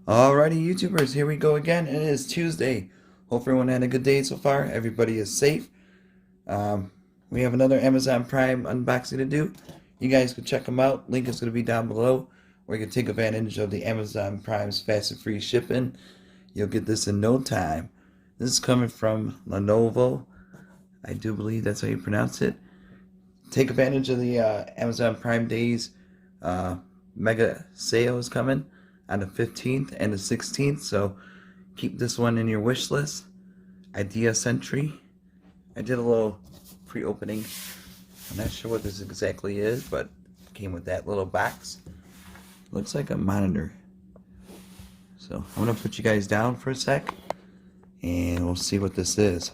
Alrighty, YouTubers, here we go again. It is Tuesday. Hope everyone had a good day so far. Everybody is safe. Um, we have another Amazon Prime unboxing to do. You guys can check them out. Link is going to be down below, where you can take advantage of the Amazon Prime's fast and free shipping. You'll get this in no time. This is coming from Lenovo. I do believe that's how you pronounce it. Take advantage of the Amazon Prime Days mega sale is coming on the 15th and the 16th, so keep this one in your wish list. IdeaCentre. I did a little pre-opening. I'm not sure what this exactly is, but it came with that little box. Looks like a monitor. So I'm gonna put you guys down for a sec, and we'll see what this is.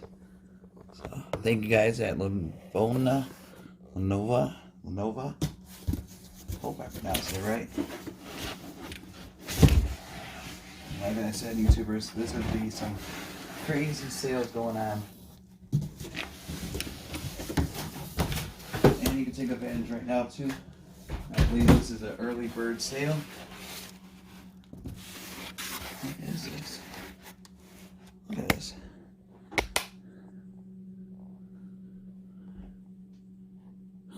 So thank you guys at Lenovo. Hope I pronounced it right. Like I said, YouTubers, there's going to be some crazy sales going on. And you can take advantage right now, too. I believe this is an early bird sale. What is this? Look at this.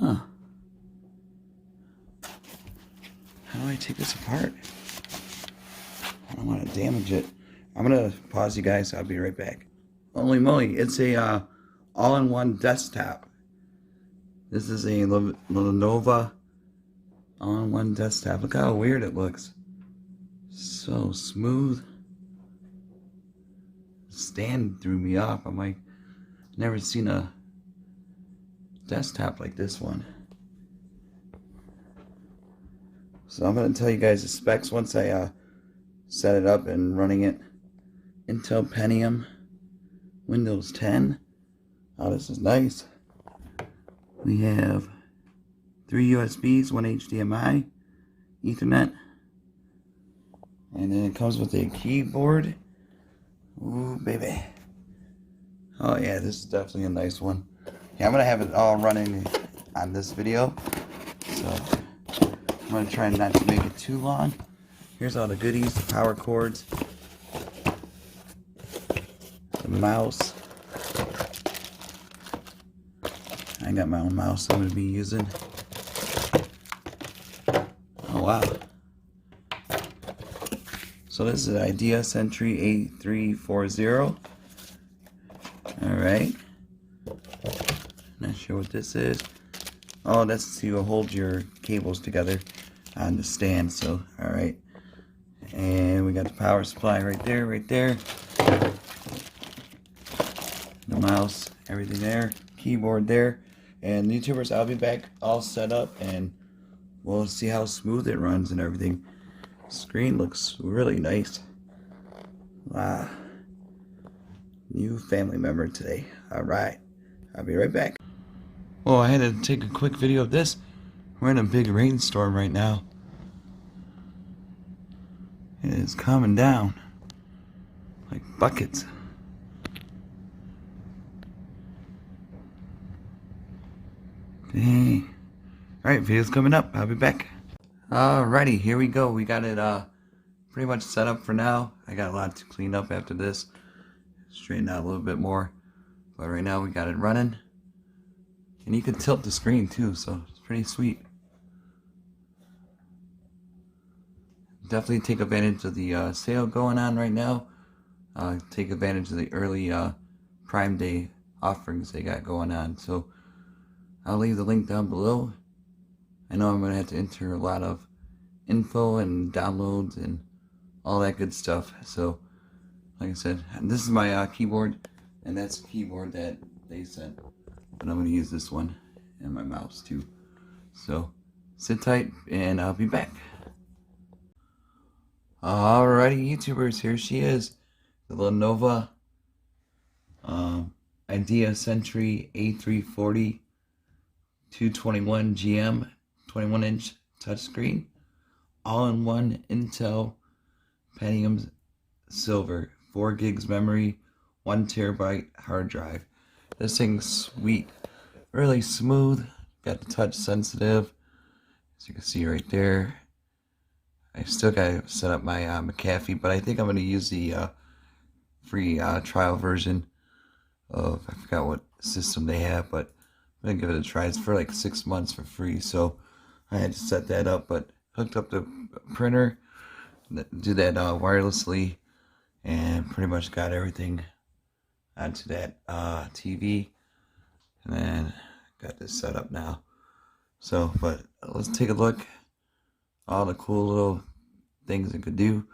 Huh. How do I take this apart? I don't want to damage it. I'm going to pause you guys. I'll be right back. Holy moly, it's a all-in-one desktop. This is a Lenovo all-in-one desktop. Look how weird it looks. So smooth. The stand threw me off. I'm like, never seen a desktop like this one. So I'm going to tell you guys the specs once I set it up and running it. Intel Pentium, Windows 10. Oh, this is nice. We have 3 USBs, 1 HDMI, Ethernet. And then it comes with a keyboard. Ooh, baby. Oh yeah, this is definitely a nice one. Yeah, I'm going to have it all running on this video. So I'm going to try not to make it too long. Here's all the goodies, the power cords, the mouse. I got my own mouse I'm going to be using. Oh wow. So this is IdeaCentre A340. Alright. Not sure what this is. Oh, that's to hold your cables together on the stand. So, alright. And we got the power supply right there, the mouse, everything there, keyboard there. And YouTubers, I'll be back all set up and we'll see how smooth it runs and everything. Screen looks really nice. Wow. New family member today. Alright, I'll be right back. Well, I had to take a quick video of this. We're in a big rainstorm right now. It is coming down like buckets. Dang. Alright, video's coming up. I'll be back. Alrighty, here we go. We got it pretty much set up for now. I got a lot to clean up after this. Straighten out a little bit more. But right now we got it running. And you can tilt the screen too, so it's pretty sweet. Definitely take advantage of the sale going on right now. Take advantage of the early Prime Day offerings they got going on. So I'll leave the link down below. I know I'm going to have to enter a lot of info and downloads and all that good stuff. So like I said, this is my keyboard, and that's the keyboard that they sent. But I'm going to use this one and my mouse too. So sit tight and I'll be back. Alrighty, YouTubers, here she is, the Lenovo IdeaCentre A340 221 GM 21-inch touchscreen, all-in-one Intel Pentium Silver, 4 gigs memory, 1 terabyte hard drive. This thing's sweet, really smooth, got the touch sensitive, as you can see right there. I still gotta set up my McAfee, but I think I'm gonna use the free trial version of, I forgot what system they have, but I'm gonna give it a try. It's for like 6 months for free, so I had to set that up. But hooked up the printer, do that wirelessly, and pretty much got everything onto that TV, and then got this set up now. So, but let's take a look. All the cool little things it could do.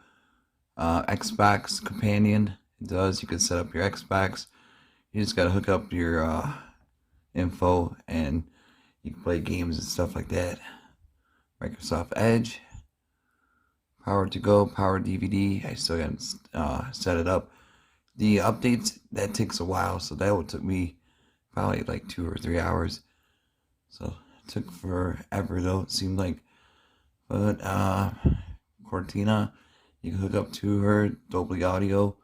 Xbox companion, it does. You can set up your Xbox. You just gotta hook up your info, and you can play games and stuff like that. Microsoft Edge, Power to Go, Power DVD. I still gotta set it up. The updates, that takes a while, so that would took me probably like 2 or 3 hours. So it took forever though, it seemed like. But Cortina, you can hook up to her, Dolby Audio.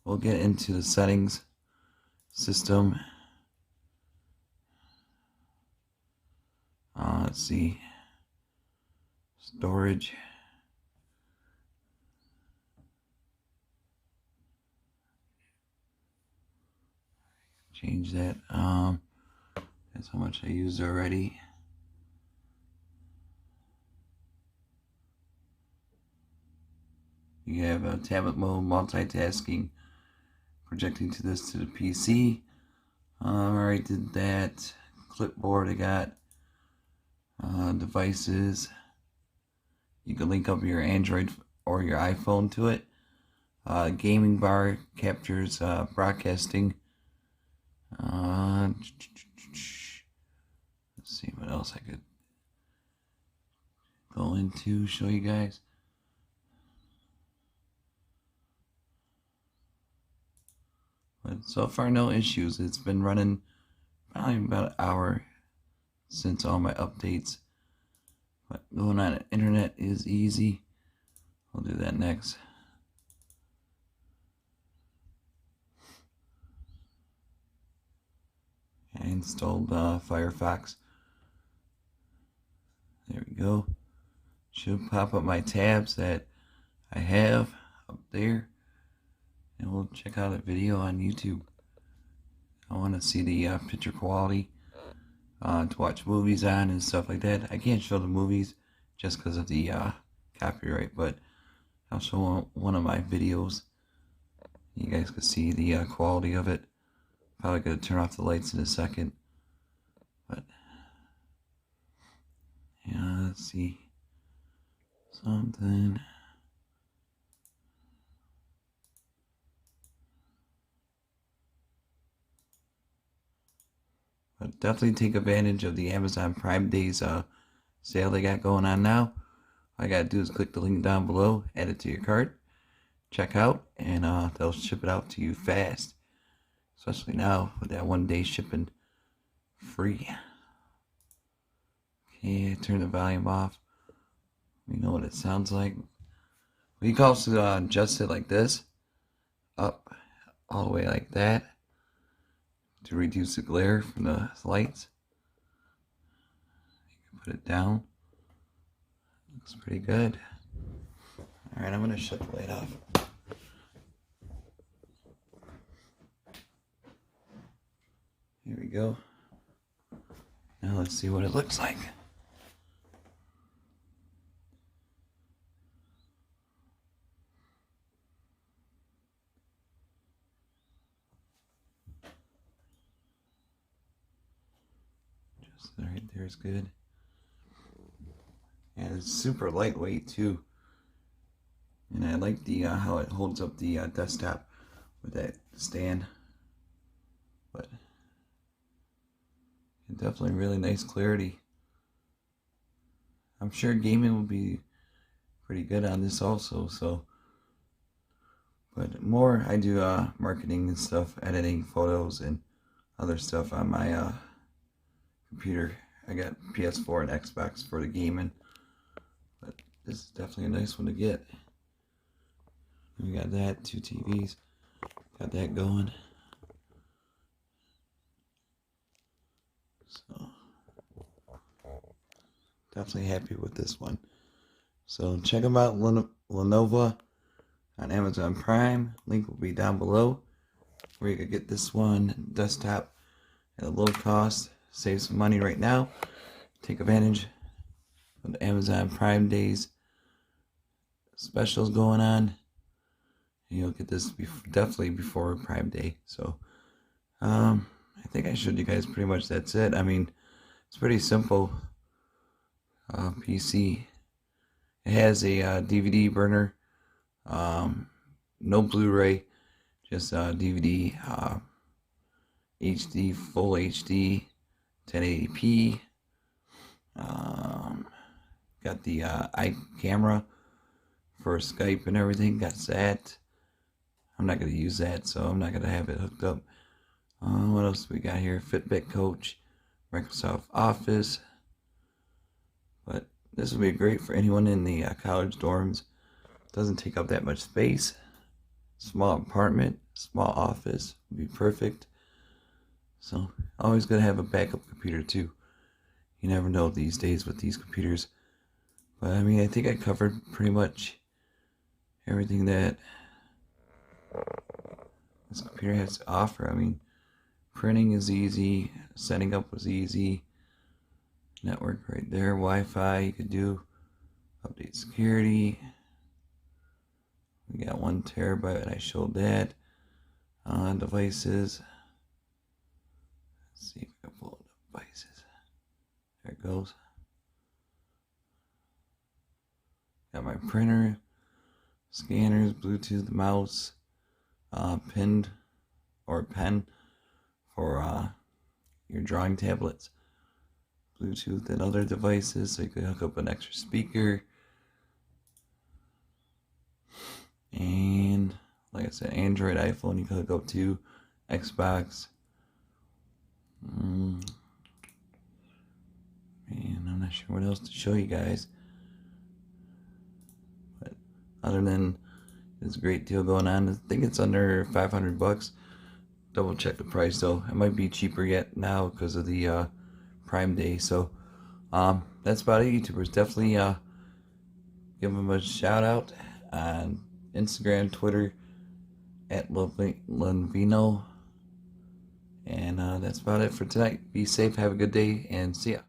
We'll get into the settings, system. Let's see, storage. Change that. That's how much I used already. You have a tablet mode, multitasking, projecting to the PC. Already did that. Clipboard, I got devices. You can link up your Android or your iPhone to it. Gaming bar captures broadcasting. Let's see what else I could go into, show you guys. But so far, no issues. It's been running probably about an hour since all my updates. But going on the internet is easy. We'll do that next. I installed Firefox. There we go. Should pop up my tabs that I have up there. And we'll check out a video on YouTube. I want to see the picture quality to watch movies on and stuff like that. I can't show the movies just because of the copyright, but I'll show one of my videos. You guys can see the quality of it. Probably gonna turn off the lights in a second, but yeah, let's see something. But definitely take advantage of the Amazon Prime Days sale they got going on now. All you gotta do is click the link down below, add it to your cart, check out, and they'll ship it out to you fast. Especially now with that 1 day shipping free. Okay, turn the volume off. We know what it sounds like. We can also adjust it like this, up all the way like that, to reduce the glare from the lights. You can put it down. Looks pretty good. Alright, I'm gonna shut the light off. Here we go. Now let's see what it looks like. Just right there is good. And it's super lightweight too. And I like the how it holds up the desktop with that stand. But definitely really nice clarity. I'm sure gaming will be pretty good on this also. So, but more I do marketing and stuff, editing photos and other stuff on my computer. I got PS4 and Xbox for the gaming, but this is definitely a nice one to get. We got that, 2 TVs, got that going. So definitely happy with this one. So check them out, Lenovo on Amazon Prime. Link will be down below where you can get this one desktop at a low cost. Save some money right now. Take advantage of the Amazon Prime Days specials going on. And you'll get this definitely before Prime Day. So I think I showed you guys pretty much that's it. I mean, it's pretty simple PC. It has a DVD burner, no Blu-ray, just DVD, HD, full HD, 1080p. Got the camera for Skype and everything. Got that. I'm not gonna use that, so I'm not gonna have it hooked up. What else we got here? Fitbit Coach, Microsoft Office. But this would be great for anyone in the college dorms. Doesn't take up that much space. Small apartment, small office would be perfect. So always gotta have a backup computer too. You never know these days with these computers. But I mean, I think I covered pretty much everything that this computer has to offer. I mean, printing is easy, setting up was easy. Network right there, Wi-Fi you could do, update security. We got 1 terabyte, and I showed that. Devices. Let's see if I can pull up devices. There it goes. Got my printer, scanners, Bluetooth, mouse, pen for your drawing tablets, Bluetooth and other devices, so you could hook up an extra speaker. And like I said, Android, iPhone, you can hook up to Xbox. Man, I'm not sure what else to show you guys. But other than this great deal going on, I think it's under 500 bucks. Double check the price though. It might be cheaper yet now because of the Prime Day. So that's about it, YouTubers. Definitely give them a shout out on Instagram, Twitter at Lovino. And that's about it for tonight. Be safe, have a good day, and see ya.